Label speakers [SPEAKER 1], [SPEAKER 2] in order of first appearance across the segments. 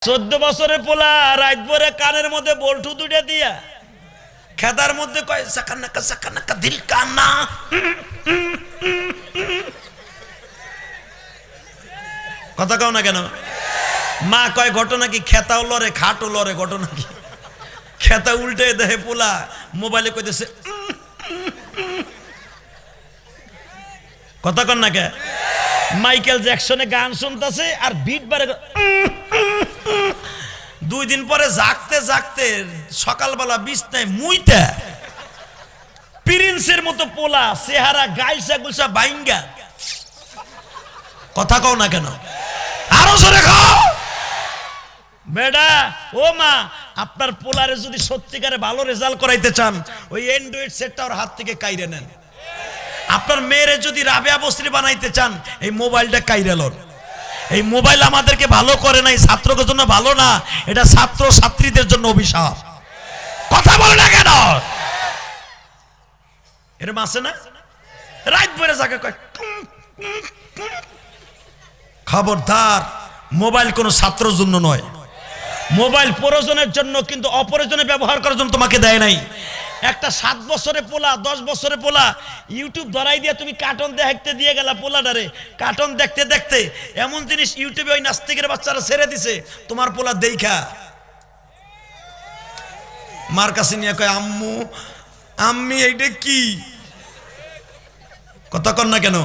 [SPEAKER 1] 14 বছরের পোলা রাত ভরে কানের মধ্যে বল্টু দুটা দিয়া খেদার মধ্যে কয় সাকানাকা দিল কান্না। কথা কও না কেন? মা কয় ঘটনা কি? খেতাও লরে খাটও লরে, ঘটনা কি? খেতা উল্টে দেহে পোলা মোবাইলে কইতেছে কথা কন না কে? মাইকেল জ্যাকসনে গান শুনতেছে আর বিট বারে। 2 দিন পরে জাগতে জাগতে সকালবেলা বিছনায় মুইতা প্রিন্সের মতো পোলা, চেহারা গাইসা গুলসা বাইঙ্গা। কথা কও না কেন? আরো জোরে খাও বেডা। ও মা, আপনার পোলারে যদি সত্যিকারে ভালো রেজাল্ট করাইতে চান ওই অ্যান্ড্রয়েড সেটটা ওর হাত থেকে কাইরে নেন। আপনার মেয়েরে যদি রাবেয়া বস্ত্রী বানাইতে চান এই মোবাইলটা কাইরে লন। এই মোবাইল আমাদেরকে ভালো করে নাই, ছাত্রদের জন্য ভালো না, এটা ছাত্র ছাত্রীদের জন্য অভিশাপ। কথা বলে না কেন? এরম আছে না? রাত ভরে জাগে কয়। খবরদার, মোবাইল কোনো ছাত্রের জন্য নয়। মোবাইল প্রয়োজনের জন্য, কিন্তু অপ্রয়োজনে ব্যবহার করার জন্য তোমাকে দেয় নাই। একটা 7 বছরের পোলা 10 বছরের পোলা ইউটিউব ধরাই দিয়ে তুমি কার্টুন দেখতে দিয়ে গেলা পোলাটারে। কার্টুন দেখতে দেখতে এমন জিনিস ইউটিউবে ওই নাস্তিকের বাচ্চারা ছেড়ে দিছে, তোমার পোলা দেখা মার কাছে নিয়ে কয় আম্মু আম্মি এইটা কি? কথা কন না কেন?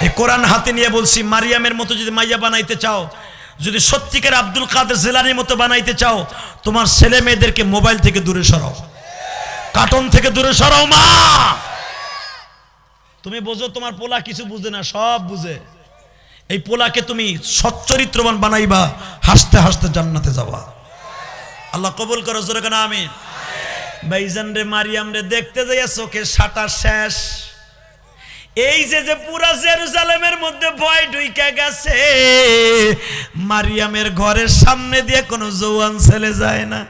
[SPEAKER 1] এই কোরআন হাতে নিয়ে বলছি, মারিয়ামের মতো যদি মাইয়া বানাইতে চাও, যদি সত্যিকার আব্দুল কাদের জিলানীর মতো বানাইতে চাও, তোমার ছেলে মেয়েদেরকে মোবাইল থেকে দূরে সরাও, কার্টুন থেকে দূরে সরাও। মা তুমি বোঝো, তোমার পোলা কিছু বুঝে না, সব বুঝে। এই পোলাকে তুমি সচ্চরিত্রবান বানাইবা, হাসতে হাসতে জান্নাতে যাবা। আল্লাহ কবুল করো, জোরে কেন আমিন। ভাইজান রে, মারিয়াম রে দেখতে যাইয়া চোখের সাটা শেষ। এই যে পুরা জেরুজালেমের মধ্যে ভয় ঢুইকা গেছে, মারিয়ামের ঘরের সামনে দিয়ে কোনো জওয়ান ছেলে যায় না।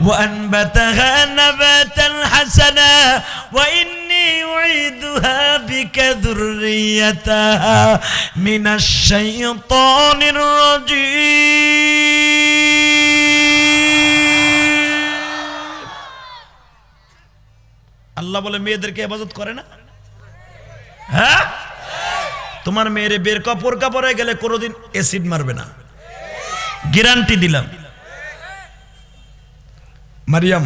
[SPEAKER 1] وأنبتها نباتا حسنا وإني أعيذها بك ذريتها من الشيطان الرجيم। আল্লাহ বলে মেয়েদেরকে ইবাদত করে না? হ্যাঁ, তোমার মেয়েরে বের কাপড় কাপড়ে গেলে কোনোদিন অ্যাসিড মারবে না, গ্যারান্টি দিলাম। মারিয়াম,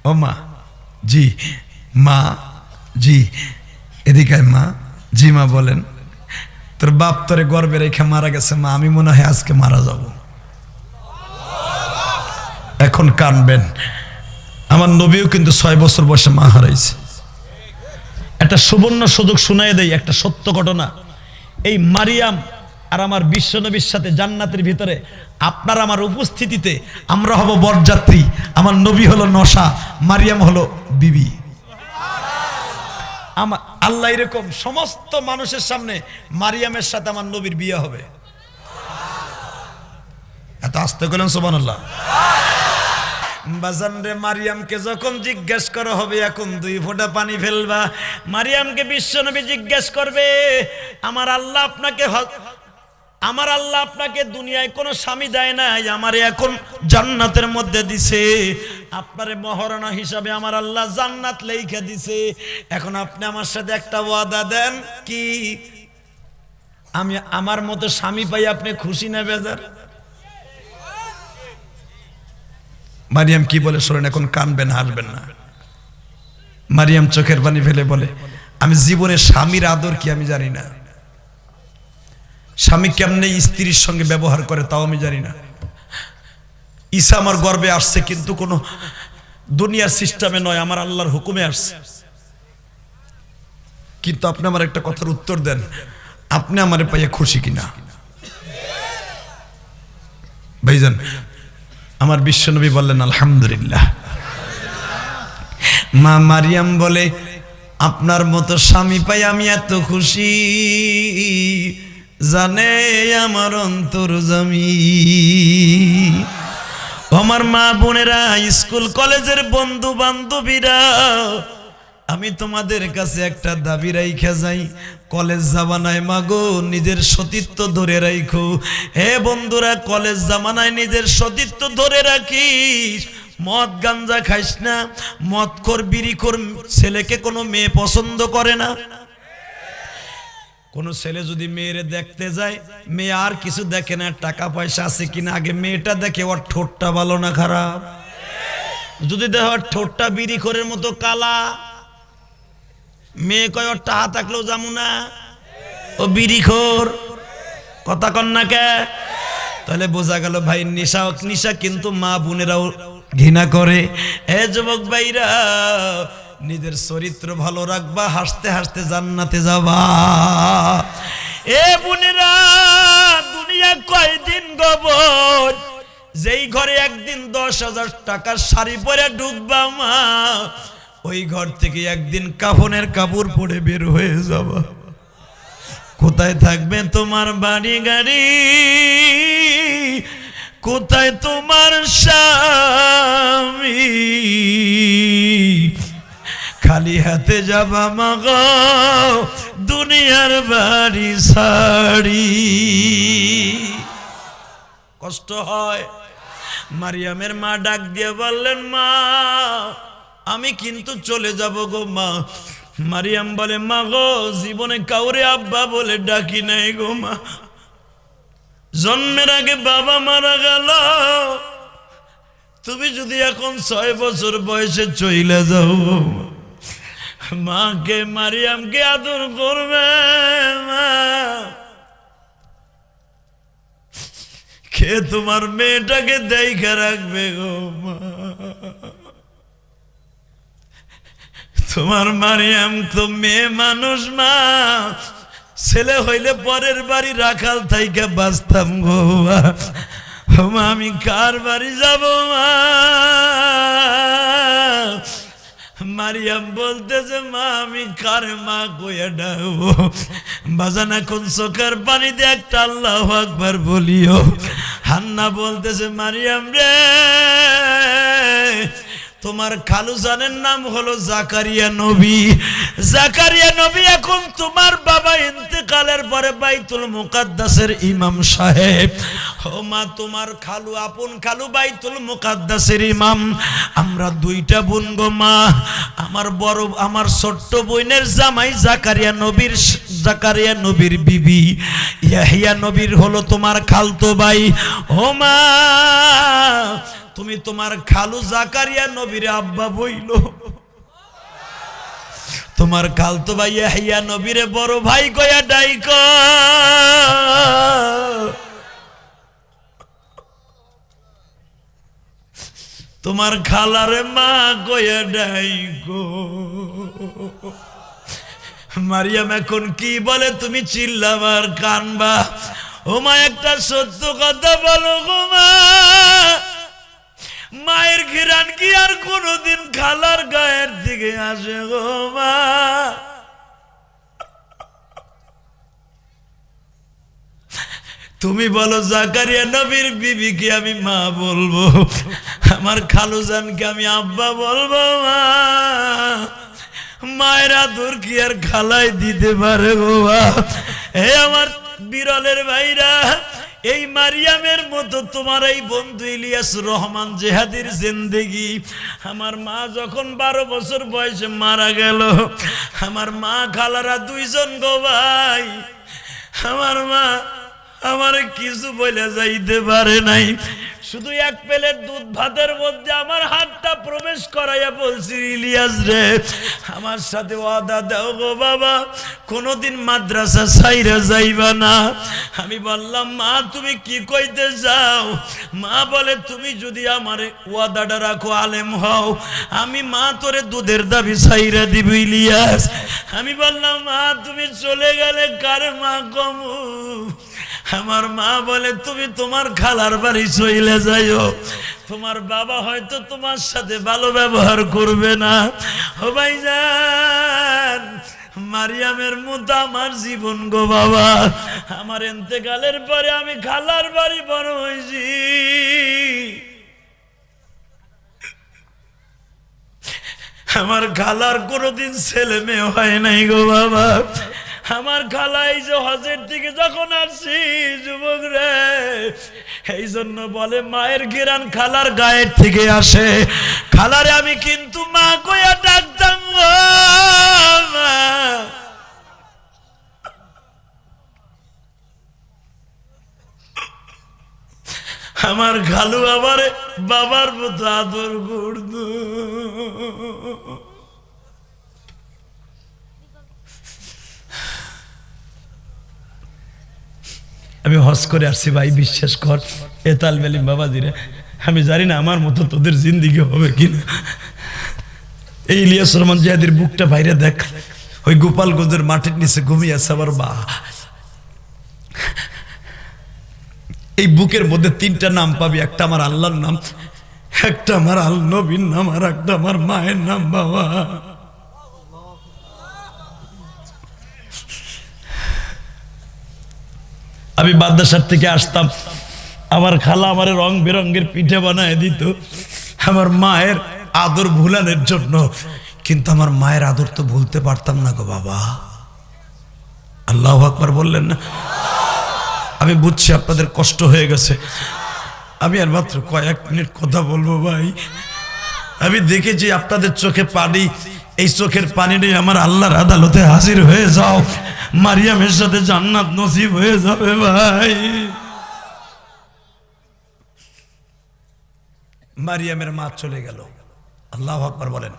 [SPEAKER 1] ও মা, জি মা, জি এদিকে মা, জি মা বলেন। তোর বাপ তোরে গর্বে রেখে মারা গেছে মা, আমি মনে হয় আজকে মারা যাব। এখন কানবেন, আমার নবীও কিন্তু 6 বছর বয়সে মা হারাইছে। একটা সুবর্ণ সুযোগ শুনাই দেই, একটা সত্য ঘটনা। এই মারিয়াম আর আমার বিশ্বনবীর সাথে জান্নাতের ভিতরে আপনার আমার উপস্থিতিতে আমরা হব বরযাত্রী। আমার নবী হলো নশা, মারিয়াম হলো বিবি। আমার আল্লাহ এরকম সমস্ত মানুষের সামনে মারিয়ামের সাথে আমার নবীর বিয়ে হবে। এত আস্তে বলেন সুবহানাল্লাহ। বাজান রে, মারিয়ামকে যখন জিজ্ঞেস করা হবে এখন 2 ফোঁটা পানি ফেলবা, মারিয়ামকে বিশ্বনবী জিজ্ঞেস করবে, আমার আল্লাহ আপনাকে দুনিয়ায় কোনো স্বামী দেয় নাই, আমারে এখন জান্নাতের মধ্যে দিছে। আপনারে মহারণা হিসাবে আমার আল্লাহ জান্নাত লেখা দিছে। এখন আপনি আমার সাথে একটা ওয়াদা দেন, কি আমি আমার মতো স্বামী পাই আপনি খুশি না বেজার? মারিয়াম কি বলে শোনেন, এখন কানবেন হাসবেন না। মারিয়াম চোখের পানি ফেলে বলে, আমি জীবনে স্বামীর আদর কি আমি জানি না, স্বামী কেমনে স্ত্রীর সঙ্গে ব্যবহার করে তাও আমি জানি না। ঈসা আমার গর্বে আসছে, কিন্তু কোনো দুনিয়ার সিস্টেমে নয়, আমার আল্লাহর হুকুমে আসছে। কিন্তু আপনি আমার একটা কথার উত্তর দেন, আপনি আমারে পাইয়া খুশি কিনা? ভাইজান, আমার বিশ্বনবী বললেন আলহামদুলিল্লাহ। মা মারিয়াম বলে, আপনার মতো স্বামী পাই আমি এত খুশি, জানে আমার অন্তর্যামী। আমার মা বোনেরা, স্কুল কলেজের বন্ধু বান্ধবীরা, আমি তোমাদের কাছে একটা দাবি রাইখা যাই, কলেজ জামানায় মাগো নিজের সতীত্ব ধরে রাখো। হে বন্ধুরা, কলেজ জামানায় নিজের সতীত্ব ধরে রাখিস। মদ গাঞ্জা খাইস না। মদখোর বিড়িখোর ছেলেকে কোনো মেয়ে পছন্দ করে না। কোন ছেলে যদি মেয়েরে দেখতে যায়, মেয়ে আর কিছু দেখে না, টাকা পয়সা আছে কিনা, আগে মেয়েটা দেখে ওর ঠোঁটটা ভালো না খারাপ। যদি দেখো ওর ঠোঁটটা বিড়িখোরের মতো কালা, মেয়ে কয় ওর টাহা থাকলেও যাবো না, ও বিড়িখোর। কথা কন না কে? তাহলে বোঝা গেল ভাই নিশা কিন্তু মা বোনেরাও ঘৃণা করে। এ যুবক ভাইরা, নিজের চরিত্র ভালো রাখবা, হাসতে হাসতে জান্নাতে যাবা। এ বোনেরা, দুনিয়া কয়দিন গোবর, যেই ঘরে একদিন 10,000 টাকার শাড়ি পরে ঢুকবা মা, ওই ঘর থেকে একদিন কাফনের কাপড় পরে বের হয়ে যাবা। কোথায় থাকবে তোমার বাড়ি গাড়ি? কোথায় তোমার স্বামী? খালি হাতে যাবা মাগো দুনিয়ার বাড়ি ছাড়ি। কষ্ট হয়। মারিয়ামের মা ডাক দিয়ে বললেন, মা আমি কিন্তু চলে যাব গো মা। মারিয়াম বলে, মা গো জীবনে কাউরে আব্বা বলে ডাকি নাই গো মা। জন্মের আগে বাবা মারা গেল, তুমি যদি এখন 6 বছর বয়সে চলে যাও, মাকে মারিয়ামকে আদর করবে মা? কে তোমার মেয়েটাকে দেখে রাখবে গো মা? তোমার মারিয়াম তো মেয়ে মানুষ মা, ছেলে হইলে পরের বাড়ি রাখাল থাইকা বাঁচতাম গো মা। আমি কার বাড়ি যাব মা? মারিয়াম বলতেছে, মা আমি কার মা কইয়া ডাকবো? বাজান এখন চোখের পানি দিয়ে একটা আল্লাহু আকবার বলিও। হান্না বলতেছে, মারিয়াম রে, তোমার খালু জানের নাম হলো জাকারিয়া নবী। জাকারিয়া নবী এখন তোমার বাবা ইন্তেকালের পরে বাইতুল মুকাদ্দাসের ইমাম সাহেব। ও মা, তোমার খালু, আপন খালু বাইতুল মুকাদ্দাসের ইমাম। আমরা 2টা বোন গো মা। আমার ছোট্ট বোনের জামাই জাকারিয়া নবীর বিবি ইয়াহিয়া নবীর হলো তোমার খালতো ভাই। ও মা, তুমি তোমার খালু জাকারিয়া নবীর আব্বা বইলো, তোমার খালতো ভাই ইয়াহিয়া নবীরে বড় ভাই কয়া ডাইক। তোমার খালারে মা কয়া ডাইক। মারিয়াম এখন কি বলে তুমি চিল্লাবার কানবা? ও মা, একটা সত্য কথা বলো গো মা, মায়ের ঘিরান কি আর কোনদিন খালার গায়ের দিকে আসে গো মা? তুমি বলো জাকারিয়া নবীর বিবিকে আমি মা বলবো, আমার খালু জানকে আমি আব্বা বলবো মা? মায়ের আদর কি আর খালাই দিতে পারে গো মা? হে আমার বিরলের ভাইরা, এই মারিয়ামের মতো তোমার এই বন্ধু ইলিয়াস রহমান জেহাদির জিন্দেগি। আমার মা যখন 12 বছর বয়সে মারা গেল, আমার মা খালারা 2 জন গো ভাই। আমার মা আমারে কিছু বলে যাইতে পারে নাই, শুধু 1 প্লেট দুধ ভাতের মধ্যে আমার হাতটা প্রবেশ করাইয়া বলছি, ইলিয়াস রে আমার সাথে ওয়াদা দাও গো বাবা, কোনোদিন মাদ্রাসা ছাইরা যাইবা না। আমি বললাম, মা তুমি কি কইতে যাও? মা বলে, তুমি যদি আমারে ওয়াদাটা রাখো, আলেম হও, আমি মা তোরে দুধের দাবি ছাইরা দিব ইলিয়াস। আমি বললাম, মা তুমি চলে গেলে কার মা কমু? আমার মা বলে, তুমি তোমার খালার বাড়ি চলে যাইও, তোমার বাবা হয়তো তোমার সাথে ভালো ব্যবহার করবে না। ও ভাইজান, মারিয়ামের মতো আমার জীবন গো বাবা। আমার ইন্তেকালের পরে আমি খালার বাড়ি বড় হয়েছি। আমার খালার কোনোদিন ছেলে মেয়ে হয় নাই গো বাবা। আমার খালাই যে হজের থেকে যখন আসছি যুবক রে, এই জন্য বলে মায়ের ঘেরান খালার গায়ের থেকে আসে। খালারে আমি কিন্তু মা কইয়া ডাকতাম গো মা। আমার খালু আমার বাবার মতো আদর করত। আমি হজ করে আসছি ভাই, বিশ্বাস কর এ তালবেলিম বাবা দিরে, আমি জানি না আমার মতো তোদের জিন্দিগি হবে কিনা। এই ইলিয়াস রহমান জিয়াদের বুকটা বাইরে দেখ, ওই গোপালগঞ্জের মাটির নিচে ঘুমিয়ে আছে আমার মা। এই বুকের মধ্যে তিনটা নাম পাবি, একটা আমার আল্লাহর নাম, একটা আমার আল নবীর নাম, আর একটা আমার মায়ের নাম। বাবা আমি বাদশার থেকে আসতাম, আমার খালা আমার রং বেরঙ্গের পিঠে বানায় দিত আমার মায়ের আদর ভুলানোর জন্য, কিন্তু আমার মায়ের আদর তো ভুলতে পারতাম না গো বাবা। আল্লাহু আকবার বললেন না? আমি বুঝছি আপনাদের কষ্ট হয়ে গেছে, আমি আর মাত্র কয়েক মিনিট কথা বলবো ভাই। আমি দেখেছি আপনাদের চোখে পানি, এই চোখের পানি নিয়ে আমার আল্লাহর আদালতে হাজির হয়ে যাও, মারিয়ামের সাথে জান্নাত নসিব হয়ে যাবে ভাই। মারিয়ামের মা চলে গেল, আল্লাহু আকবার বলেন।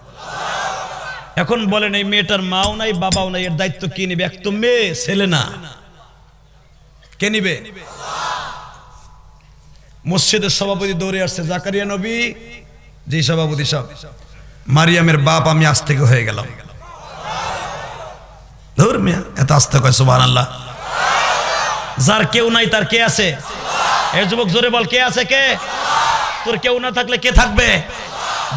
[SPEAKER 1] এখন বলেন এই মেয়েটার মাও নাই বাবাও নাই, এর দায়িত্ব কে নিবে? এক তো মেয়ে, ছেলে না, কে নিবে? মসজিদের সভাপতি দৌড়ে আসছে, জাকারিয়া নবী। জি সভাপতি সাহেব, মারিয়ামের বাপ আমি আজ থেকে হয়ে গেলাম। ধুর মিয়া, এত আস্তে কয় সুবহানাল্লাহ। যার কেউ নাই তার কে আছে? এই যুবক জোরে বল, কে আছে? কে? তোর কেউ না থাকলে কে থাকবে?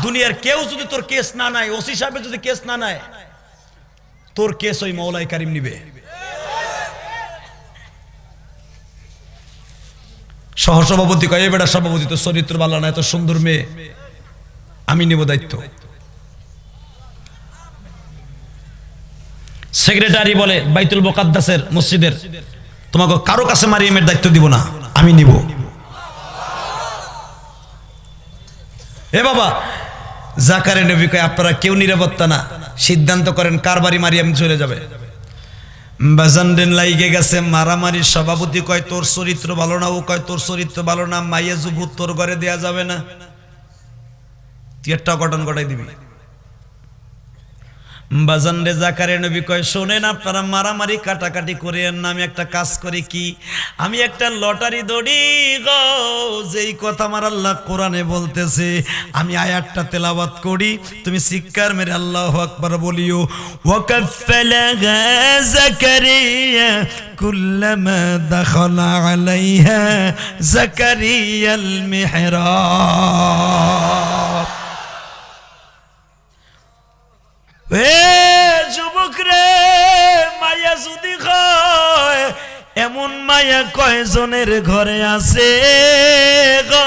[SPEAKER 1] দুনিয়ার কেউ যদি তোর কেস না নেয়, ওসি সাহেব যদি কেস না নেয়, তোর কেস ওই মওলাই কারিম নিবে। সহসভাপতি কয়, এই বেটা সভাপতি তো চরিত্র ভালো না, এত সুন্দর মেয়ে, আমি নেব দায়িত্ব। সেক্রেটারি বলে বাইতুল মুকাদ্দাসের মসজিদের, তোমাকে কারো কাছে মারিয়ামের দায়িত্ব দিব না, আমি নিব। এ বাবা, জাকারিয়া নবী কয় আপনারা কেউ নিরাপত্তা না, সিদ্ধান্ত করেন কার বাড়ি মারিয়াম চলে যাবে। বাজানডেন লাইগে গেছে মারামারি। সভাপতি কয় তোর চরিত্র ভালো না, ও কয় তোর চরিত্র ভালো না, মাইয়া জুবুত তোর ঘরে দেয়া যাবে না, তুই একটা ঘটন ঘটাই দিবি। বাজানডে জাকারিয়া নবী কয় শোনেন আপনারা মারামারি কাটাকাটি করেন না, আমি একটা কাজ করি কি, আমি একটা লটারি দড়ি গো, যেই কথা আমার আল্লাহ কোরআনে বলতেছে আমি আয়াতটা তেলাওয়াত করি, তুমি চিৎকার মেরে আল্লাহু আকবার বলিও। ওয়াকাফালাহা জাকারিয়া কুল্লামা দাখালা আলাইহা জাকারিয়াল মিহরাব। যুবক রে, মায়া যদি কয়, এমন মায়া কয়জনের ঘরে আছে গো।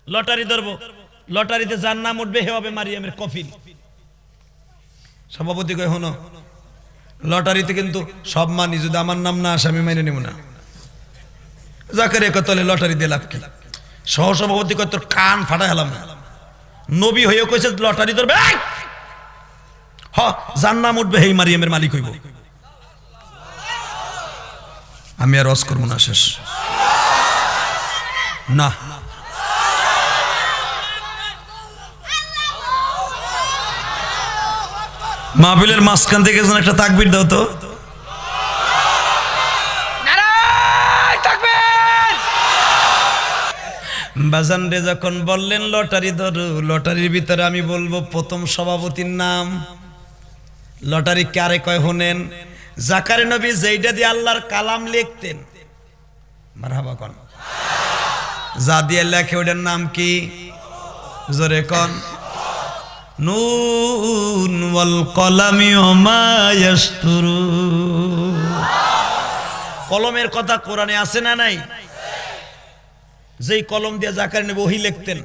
[SPEAKER 1] লটারি ধরবো, লটারিতে যার নাম উঠবে হে হবে মারিয়ামের কফিল। সভাপতি কয় হনো, লটারিতে কিন্তু সব মানি, যদি আমার নাম না আসে আমি মেনে নেব না। জাকারিয়া কয় তাহলে লটারি দিয়ে লাভ কি? সহসভাপতি কয় তোর কান ফাটা হলাম না, নবী হয়েও কইছে লটারি ধরবে, হ যার নাম উঠবে হেই মারিয়ামের মালিক হইব। আমি আর রস করবো না, শেষ না। মাহফিলের মাঝখান থেকে একটা তাকবীর দাও তো। বাজান রে যখন বললেন লটারি ধরো, লটারির ভিতরে আমি বলবো প্রথম সভাপতির নাম। লটারি কারে কয় হোনেন, জাকারিয়া নবী যেইটা দিয়ে আল্লাহর কালাম লিখতেন, মারহাবা কোন, যা দিয়ে লেখে ওটার নাম কি? জোরে কোন। নুন ওয়াল কলামি ওমা ইয়াসতুরুন। কলমের কথা কোরআনে আছে না নাই? যেই কলম দিয়ে জাকারিয়া নবী ওহী লিখতেন,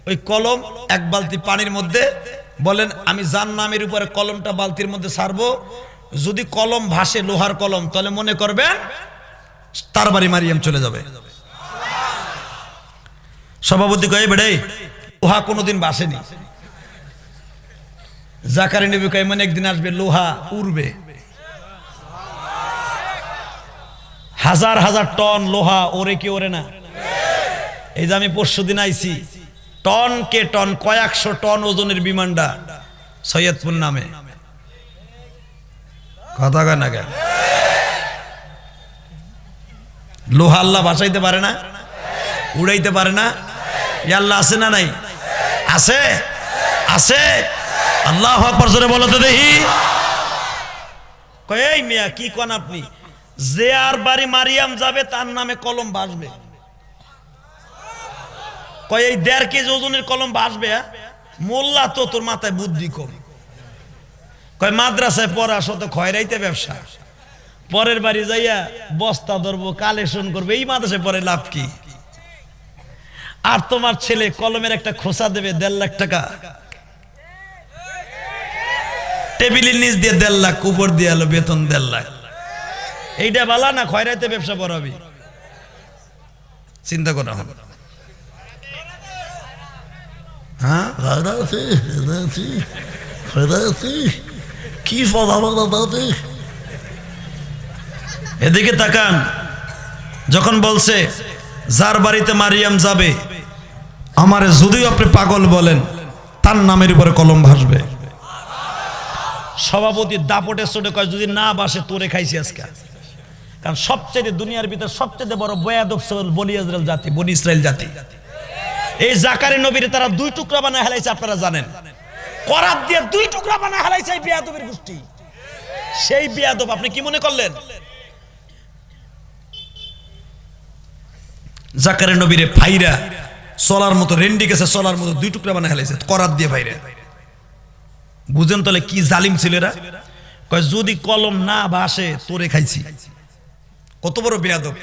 [SPEAKER 1] ওই কলম এক বালতি পানির মধ্যে বলেন আমি যার নামের উপরে কলমটা বালতির মধ্যে ছাড়বো, যদি কলম ভাসে, লোহার কলম, তাহলে মনে করবেন তার বাড়ি মারিয়াম চলে যাবে। সভাপতি কয়ে বেড়ে লোহা কোনোদিন ভাসেনি। জাকারিয়া নবী কয়ে মানে একদিন আসবে লোহা উড়বে, হাজার হাজার টন লোহা ওরে কি ওরে না। এই যে আমি পরশুদিন আইছি, টন কে টন, কয়েকশো টন ওজনের বিমানটা সৈয়দপুর নামে, কথা কয় না কেন? লোহা আল্লাহ ভাসাইতে পারে না, উড়াইতে পারে না? আল্লাহ আছে না নাই? আছে, আছে। আল্লাহু আকবার জোরে বলো তো দেখি। কয় এই মিয়া কি কোন আপনি, যে আর বাড়ি মারিয়াম যাবে তার নামে কলম ভাসবে। কয় এই 1.5 কেজি ওজনের কলম ভাসবে? মোল্লা তো তোর মাথায় বুদ্ধি কম। কয় মাদ্রাসায় পড়া শত খয়রাইতে ব্যবসা, পরের বাড়ি যাইয়া বস্তা ধরবো, কালেকশন করবে, এই মাদ্রাসায় পরে লাভ কি? আর তোমার ছেলে কলমের একটা খোসা দেবে 1.5 লাখ টাকা, টেবিলের নিচ দিয়ে 1.5 লাখ, উপর দিয়ে আলো বেতন 1.5 লাখ। এইটা বালা না খয়রাইতে ব্যবসা পড়াবি? চিন্তা করা হবে। হ্যাঁ কি এদিকে তাকান। যখন বলছে যার বাড়িতে মারিয়াম যাবে, আমারে যদিও আপনি পাগল বলেন, তার নামের উপরে কলম ভাসবে। সভাপতি দাপটে চোটে কয় যদি না বাসে তোরে খাইছি আজকে। কারণ সবচেয়ে দুনিয়ার ভিতরে সবচেয়ে বড় বয়াদব বনি ইসরায়েল জাতি, বনি ইসরায়েল জাতি। এই জাকারিয়া নবীর তারা 2 টুকরা বানায় হেলাইছে, আপনারা জানেন। করাত দিয়ে 2 টুকরা বানায় হেলাইছে এই বেয়াদবের গোষ্ঠী। সেই বেয়াদব আপনি কি মনে করলেন? জাকারিয়া নবীরে ফাইরা চলার মতো, রেন্ডি গেছে চলার মতো 2 টুকরা বানায় হেলাইছে করাত দিয়ে ফাইরা। বুঝেন তাহলে কি জালিম ছিল এরা? কয় যদি কলম না ভাসে তোরে খাইছি। কত বড় বেয়াদব!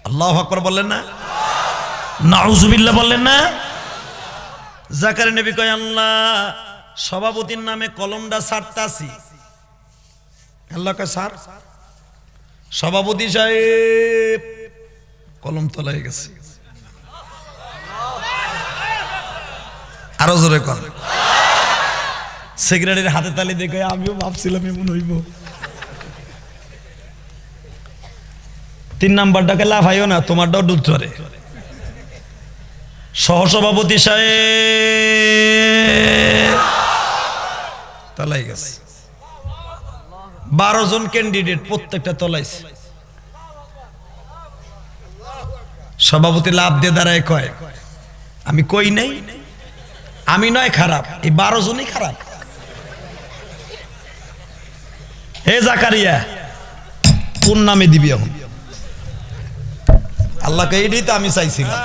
[SPEAKER 1] আল্লাহু আকবার বললেন না? নাউজুবিল্লাহ বললেন না? জাকারিয়া নবী কয় আল্লাহ সভাপতির নামে কলমটা ছাড়তাছি। আল্লাহ কয় স্যার। সভাপতি সাহেব কলম তলায় গেছে। আরো জোরে কর। সেক্রেটারির হাতে তালি দেখে আমিও ভাবছিলাম এমন হইব। 3 নাম্বারটাকে লাফাইও না, তোমারটাও ডুব ধরে। সহসভাপতি সাহেব তলাই গেছে। 12 জন ক্যান্ডিডেট, প্রত্যেকটা তলাইছে। সভাপতি লাভ দিয়ে দাঁড়ায় কয় আমি কই নাই, আমি নয় খারাপ, এই 12 জনই খারাপ। হে জাকারিয়া কোন নামে দিবি এখন? আল্লাহকে এইটাই তো আমি চাইছিলাম।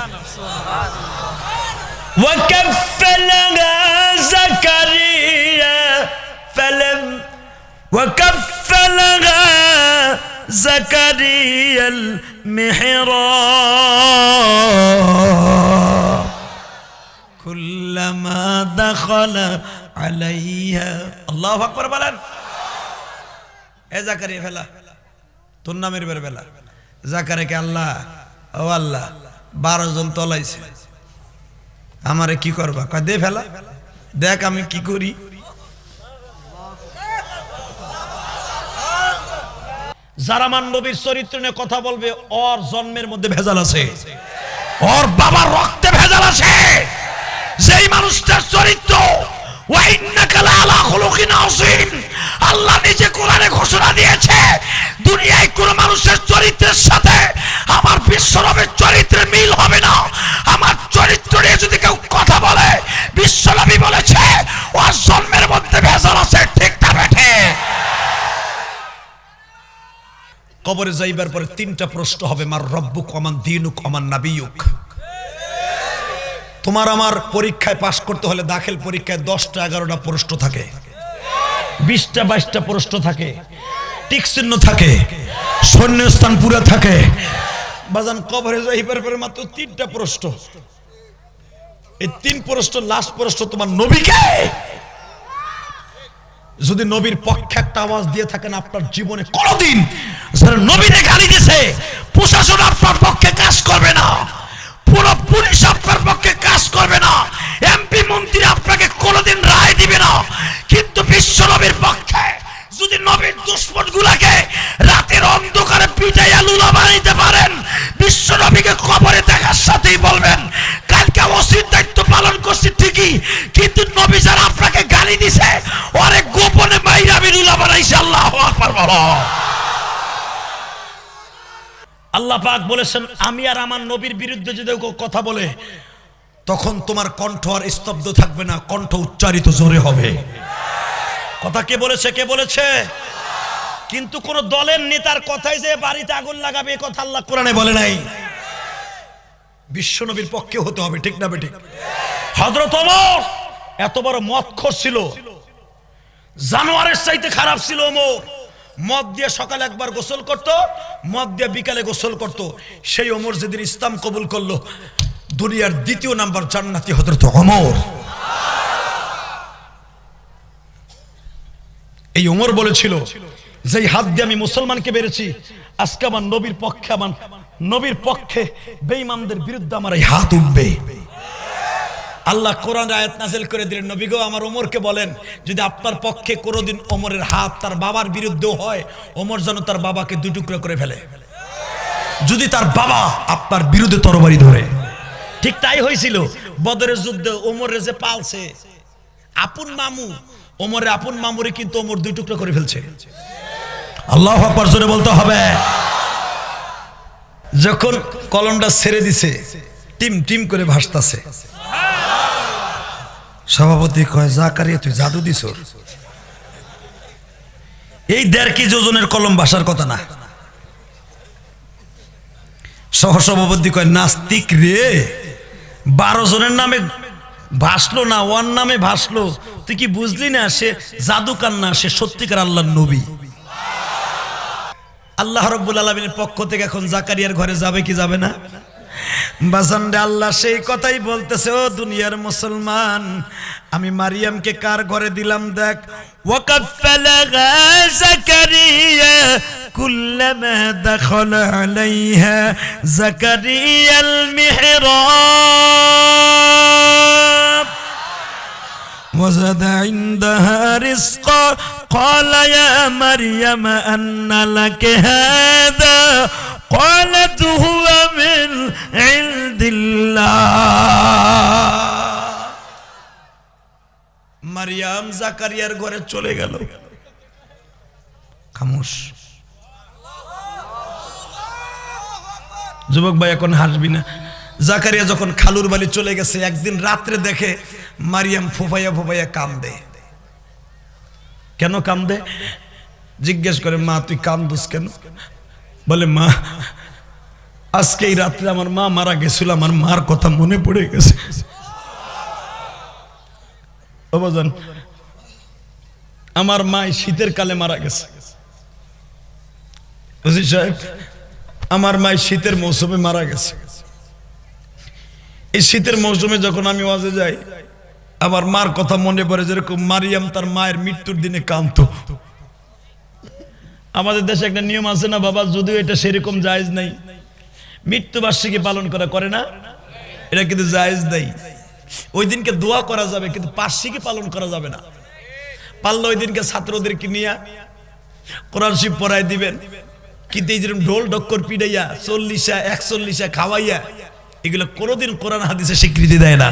[SPEAKER 1] وكفلها زكريا المحراب كلما دخل عليها الله أكبر বলেন। এ জাকারিয়া ফেলা তোর নামের বের বেলা। জাকারিয়াকে আল্লাহ, ও আল্লাহ 12 জন তলাইছে, আমারে কি করবা? কয় দে ফেলা, দেখ আমি কি করি। যারা মান নবীর চরিত্র নিয়ে কথা বলবে, ওর জন্মের মধ্যে ভেজাল আছে, ওর বাবার রক্তে ভেজাল আছে। যেই মানুষটার চরিত্র আল্লাহ নিজে কোরআনে ঘোষণা দিয়েছে, দুনিয়ায় কোন মানুষের চরিত্রের সাথে আমার বিশ্বনবীর চরিত্রের মিল হবে না। আমার চরিত্র নিয়ে যদি কেউ কথা বলে, বিশ্বনবী বলেছে ওর জন্মের মধ্যে ভেজাল আছে। ঠিক না বেঠে? কবরে যাইবার পরে 3টা প্রশ্ন হবে, মার রব্বুক ওমান দীনুক ওমান নাবিয়ুক। তোমার আমার পরীক্ষায় পাশ করতে হলে দাখিল পরীক্ষায় 10টা 11টা প্রশ্ন থাকে, 20টা 22টা প্রশ্ন থাকে, টিক চিহ্ন থাকে, শূন্যস্থান পুরো থাকে। বাজান কবরে যাইবার পরে মাত্র 3টা প্রশ্ন। এই 3 প্রশ্ন, লাস্ট প্রশ্ন, তোমার নবীকে যদি নবীর পক্ষে একটা আওয়াজ দিয়ে থাকেন আপনার জীবনে কোনদিন যারা নবীরে গালি দিয়েছে প্রশাসন আপনার পক্ষে কাজ করবে না, পুরো পুলিশ আপনার পক্ষে কাজ করবে না, এমপি মন্ত্রী আপনাকে কোনদিন রায় দিবে না, কিন্তু বিশ্ব নবীর পক্ষে যদি নবীর দুশমন গুলাকে রাতের অন্ধকারে পিটাইয়া লুলা বানাইতে পারেন, বিশ্ব নবীকে কবরে দেখার সাথেই বলবেন কালকে ওসির দায়িত্ব পালন করছি ঠিকই, কিন্তু নবী যারা আপনাকে গালি দিছে ওরে গোপনে মাইরা আমি লুলা বানাইছি। আল্লাহু আকবার বলো। আল্লাহ পাক বলেছেন আমি আর আমার নবীর বিরুদ্ধে যদি কেউ কথা বলে তখন তোমার কণ্ঠ আর স্তব্ধ থাকবে না, কণ্ঠ উচ্চারিত জোরে হবে। কথা কে বলেছে? কে বলেছে? কিন্তু কোন দলের নেতার কথাই যে বাড়িতে আগুন লাগাবে এই কথা আল্লাহ কোরআনে বলে নাই। বিশ্ব নবীর পক্ষে হতে হবে, ঠিক না বেঠিক? হযরত ওমর এত বড় মদখোর ছিল, জানোয়ারের চাইতে খারাপ ছিল ওমর। মদ দিয়ে সকালে একবার গোসল করত, মদ দিয়ে বিকালে গোসল করত। সেই ওমর যেদিন ইসলাম কবুল করলো দুনিয়ার দ্বিতীয় নাম্বার জান্নাতি হযরত ওমর। এই ওমর বলেছিল যেই হাত দিয়ে আমি মুসলমানকে বেরেছি আজকে আমার নবীর পক্ষে, আমার নবীর পক্ষে বেঈমানদের বিরুদ্ধে আমার এই হাত উঠবে। আল্লাহ কোরআন আয়াত নাযিল করে দিলেন নবী গো আমার ওমরকে বলেন যদি আপনার পক্ষে কোনোদিন ওমরের হাত তার বাবার বিরুদ্ধেও হয় ওমর যেন তার বাবাকে দুই টুকরা করে ফেলে, যদি তার বাবা আপনার বিরুদ্ধে তরবারি ধরে। ঠিক তাই হয়েছিল বদরের যুদ্ধে। ওমরের যে পালছে আপন মামু, ওমরের আপন মামুরে কিন্তু ওমর দুই টুকরা করে ফেলছে। আল্লাহু আকবার জোরে বলতে হবে। যখন কলমটা ছেড়ে দিছে টিম টিম করে ভাসতাছে, সভাপতি কয় জাকারিয়া তুই জাদু দিছ, এই 1.5 কেজি ওজনের কলম ভাসার কথা না। সহসভাপতি কয় নাস্তিক রে, 12 জনের নামে ভাসলো না, ওর নামে ভাসলো, তুই কি বুঝলি না সে জাদুকার না, সে সত্যিকার আল্লাহর নবী। আল্লাহ রাব্বুল আলামিনের পক্ষ থেকে এখন জাকারিয়ার ঘরে যাবে কি যাবে না? বাজানরে আল্লাহ সেই কথাই বলতেছে ও দুনিয়ার মুসলমান আমি মারিয়ামকে কার ঘরে দিলাম দেখ। ওয়াকাফালাহা জাকারিয়া কুল্লামা দাখালা আলাইহা জাকারিয়াল মিহরাব وزاد عندها رزقا قال يا مريم أن لك هذا قالت هو من عند الله। মারিয়াম জাকারিয়ার ঘরে চলে গেল, খামোশ। যুবক ভাই এখন হাসবি না। জাকারিয়া যখন খালুর বাড়ি চলে গেছে একদিন রাত্রে দেখে মারিয়াম ফুফাইয়া ফুফাইয়া কান্দে। কেন কান্দে জিজ্ঞেস করে, মা তুই কান্দুস কেন? বলে মা আজকে এই রাত্রে আমার মা মারা গেছিল, আমার মার কথা মনে পড়ে গেছে। বাবাজান আমার মা শীতের কালে মারা গেছে। ওসি সাহেব আমার মা শীতের মৌসুমে মারা গেছে। এই শীতের মৌসুমে যখন আমি ওয়াজে যাই আমার মার কথা মনে পড়ে, যেরকম মারিয়াম তার মায়ের মৃত্যুর দিনে কাঁদতো। আমাদের দেশে একটা নিয়ম আছে না বাবা, যদিও এটা সেরকম জায়েজ নাই, মৃত্যুবার্ষিকী পালন করা করে না, এটা কিন্তু জায়েজ নাই। ওই দিনকে দোয়া করা যাবে কিন্তু বার্ষিকী পালন করা যাবে না। পারলে ওই দিনকে ছাত্রদেরকে নিয়ে কোরআন শরীফ পড়াই দিবেন, কিন্তু এই যেরকম ঢোল ঢক্কর পিড়াইয়া 40 41 খাওয়াইয়া এগুলো কোনোদিন কোরআন হাদিসে স্বীকৃতি দেয় না।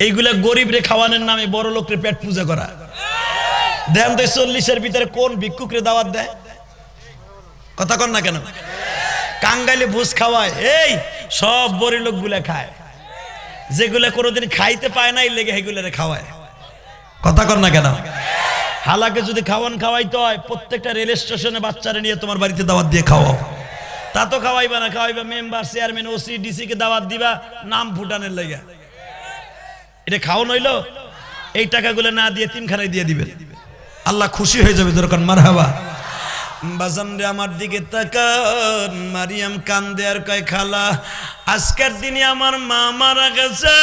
[SPEAKER 1] এইগুলা গরিব রে খাওয়ানোর নামে বড় লোকরে পেট পূজা করা। দেন তো 40-এর ভিতরে কোন ভিক্ষুকরে দাওয়াত দেয়? কথা কন না কেন? কাঙ্গাইলে ভুজ খাওয়ায়, এই সব বড় লোকগুলা খায়, যেগুলা কোনোদিন খাইতে পায় না এই লেগে এগুলারে খাওয়ায়। কথা কন না কেন? হালাকে যদি খাওয়াইতে হয় প্রত্যেকটা রেল স্টেশনে বাচ্চারা নিয়ে তোমার বাড়িতে দাওয়াত দিয়ে খাওয়াও। তা তো খাওয়াইবা না, খাওয়াইবা মেম্বার চেয়ারম্যান ওসি ডিসি কে দাওয়াত দিবা নাম ফুটানের লেগে। এটা খাওয়ান হইলো? এই টাকাগুলো না দিয়ে 3 খানায় দিয়ে দিবেন, আল্লাহ খুশি হয়ে যাবে। দরকার মারহাবা। বাজান রে আমার দিকে তাকান। মারিয়াম কান্দে আর কয় খালা আজকের দিনে আমার মা মারা গেছে,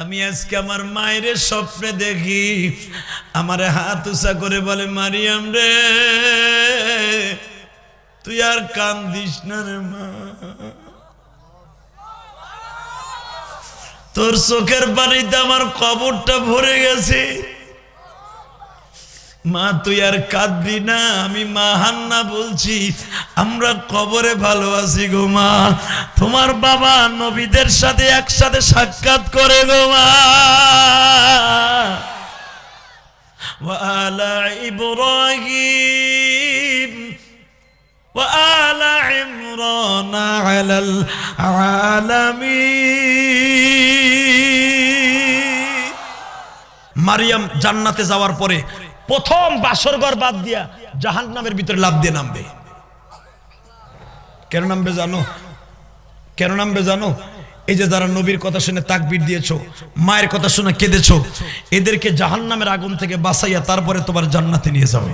[SPEAKER 1] আমি আজকে আমার মায়ের স্বপ্নে দেখি, আমার হাত উঁচা করে বলে মারিয়াম রে তুই আর কান্দিস না রে মা, তোর চোখের পানিতে আমার কবরটা ভরে গেছে, মা তুই আর কাঁদবি না। আমি মা হান্না বলছি আমরা কবরে ভালো আছি গো মা, তোমার বাবা নবীদের সাথে একসাথে সাক্ষাৎ করে গো মা। ওয়ালা ইব্রাহিম ওয়ালা ইমরান আলাল আলামিন। মারিয়াম জান্নাতে যাওয়ার পরে প্রথম বাসর ঘর বাদ দিয়া জাহান্নামের ভিতরে লাফ দিয়ে নামবে। কেন নামবে জানো? কেন নামবে জানো? এই যে যারা নবীর কথা শুনে তাকবীর দিয়েছো, মায়ের কথা শুনে কেঁদেছো, এদেরকে জাহান্নামের আগুন থেকে বাঁচাইয়া তারপরে তোমার জান্নাতে নিয়ে যাবে।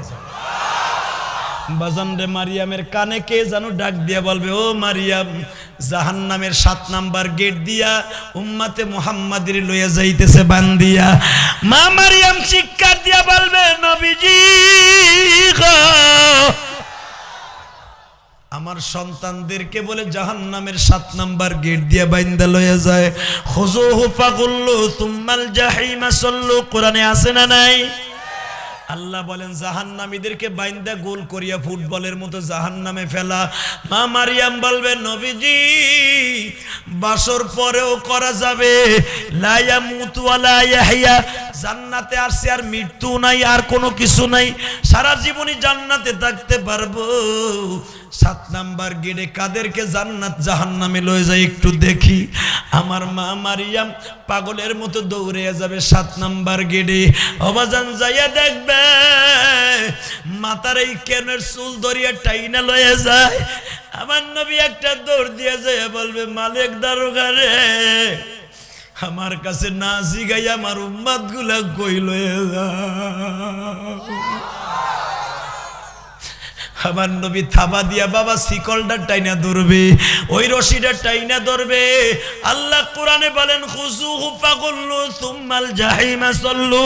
[SPEAKER 1] বাজান রে মারিয়ামের কানে কে জানো ডাক দিয়া বলবে ও মারিয়াম জাহান্নামের 7 নাম্বার গেট দিয়া উম্মতে মুহাম্মাদের লইয়া যাইতেছে বান্দিয়া। মা মারিয়াম চিৎকার দিয়া বলবে নবীজি গো আমার সন্তানদেরকে বলে জাহান্নামের 7 নাম্বার গেট দিয়া বাইন্দা লইয়া যায়। খুযুহু ফাগুল্লু সুম্মাল জাহিমা সাল্লু, কোরআনে আছে না নাই? আল্লাহ বলেন জাহান্নামীদেরকে বাইন্দা গোল করিয়া ফুটবলের মতো জাহান্নামে ফেলা। মা মারিয়াম বলবে নবীজি বাসর পরেও করা যাবে, লা ইয়ামুতু ওয়া লা ইয়াহইয়া, জান্নাতে আসছে আর মৃত্যু নাই আর কোনো কিছু নাই, সারা জীবনই জান্নাতে থাকতে পারবো। 7 নাম্বার গেটে কাদেরকে জান্নাত জাহান্নামে লয়ে যায় একটু দেখি। আমার মা মারিয়াম পাগলের মতো দৌড়ে যাবে 7 নাম্বার গেটে। অবাজান যাইয়া দেখবে মাথার এই কেনের চুল ধরিয়া টাইনা লয়ে যায়। আমার নবী একটা দৌড় দিয়ে যায় বলবে মালিক দারোগা রে আমার কাছে না জিগাই আমার উম্মত গুলা কই লয়ে যায়। আমার নবী থাবা দিয়া বাবা শিকলটা টাইনা ধরবে, ওই রশিটা টাইনা ধরবে। আল্লাহ কোরআনে বলেন খুযুহু ফাগুল্লু সুম্মাল জাহিমা সাল্লু,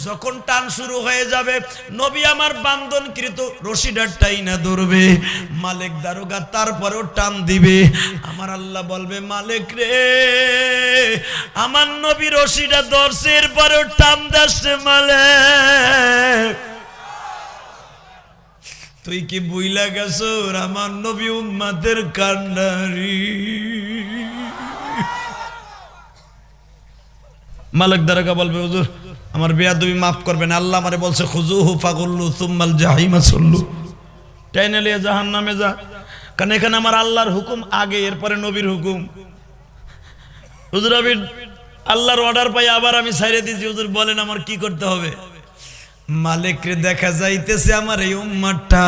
[SPEAKER 1] যখন টান শুরু হয়ে যাবে নবী আমার বান্ধনকৃত রশিটা টাইনা ধরবে। মালিক দারোগা তারপরেও টান দিবে। আমার আল্লাহ বলবে মালিক রে আমার নবী রশিটা ধরছে এরপরেও টান দাসে মালিক, তুই কি বুইলা গেছো আমার নবী উম্মতের কান্ডারি। মালিক দারোগা বলবে হুজুর আমার বেয়াদবি মাফ করবেন, আল্লাহ আমারে বলছে খুযুহু ফাগুল্লু সুম্মাল জাহিমা সাল্লু, টাইনা লিয়ে জাহান্নামে যা। কারণ এখানে আমার আল্লাহর হুকুম আগে, এরপরে নবীর হুকুম। হুজুর আমি আল্লাহর অর্ডার পাই আবার আমি ছাইরে দিয়েছি, হুজুর বলেন আমার কি করতে হবে? মালিকরে দেখা যাইতেছে আমার এই উম্মতটা